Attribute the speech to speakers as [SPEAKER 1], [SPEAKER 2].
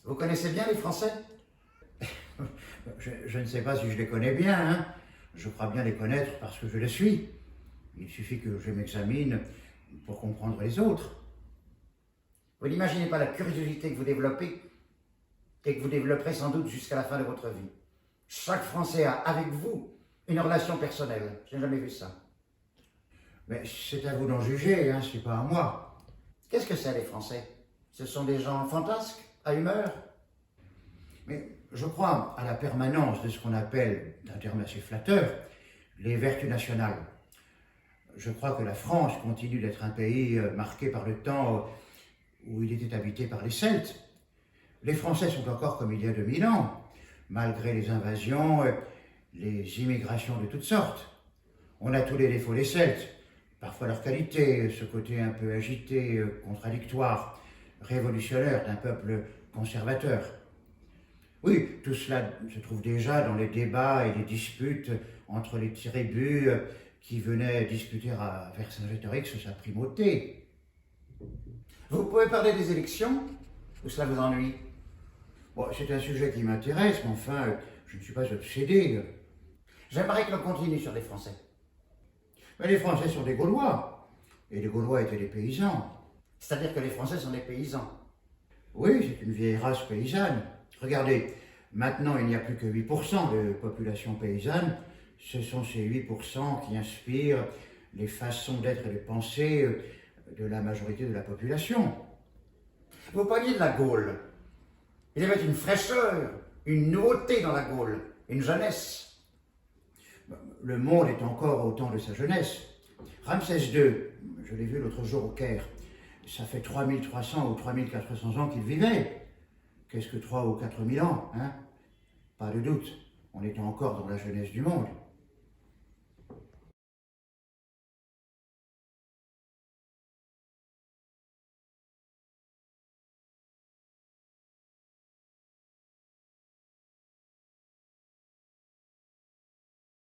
[SPEAKER 1] Vous connaissez bien les Français? Je ne sais pas si je les connais bien, hein. Je crois bien les connaître parce que je les suis. Il suffit que je m'examine pour comprendre les autres. Vous n'imaginez pas la curiosité que vous développez et que vous développerez sans doute jusqu'à la fin de votre vie. Chaque Français a avec vous une relation personnelle. Je n'ai jamais vu ça. Mais c'est à vous d'en juger, hein, c'est pas à moi. Qu'est-ce que c'est les Français? Ce sont des gens fantasques, à humeur? Mais je crois à la permanence de ce qu'on appelle, d'un terme assez flatteur, les vertus nationales. Je crois que la France continue d'être un pays marqué par le temps où il était habité par les Celtes. Les Français sont encore comme il y a 2000 ans, malgré les invasions, les immigrations de toutes sortes. On a tous les défauts des Celtes, parfois leurs qualités, ce côté un peu agité, contradictoire, révolutionnaire d'un peuple conservateur. Oui, tout cela se trouve déjà dans les débats et les disputes entre les tribus qui venaient disputer à Vercingétorix sa primauté. Vous pouvez parler des élections ou cela vous ennuie? Bon, c'est un sujet qui m'intéresse, mais enfin, je ne suis pas obsédé. J'aimerais que l'on continue sur les Français. Mais les Français sont des Gaulois, et les Gaulois étaient des paysans. C'est-à-dire que les Français sont des paysans? Oui, c'est une vieille race paysanne. Regardez, maintenant il n'y a plus que 8% de population paysanne. Ce sont ces 8% qui inspirent les façons d'être et de penser de la majorité de la population. Vous parliez de la Gaule. Il y avait une fraîcheur, une nouveauté dans la Gaule, une jeunesse. Le monde est encore au temps de sa jeunesse. Ramsès II, je l'ai vu l'autre jour au Caire, ça fait 3300 ou 3400 ans qu'il vivait. Qu'est-ce que 3 ou 4000 ans, hein? Pas de doute, on était encore dans la jeunesse du monde.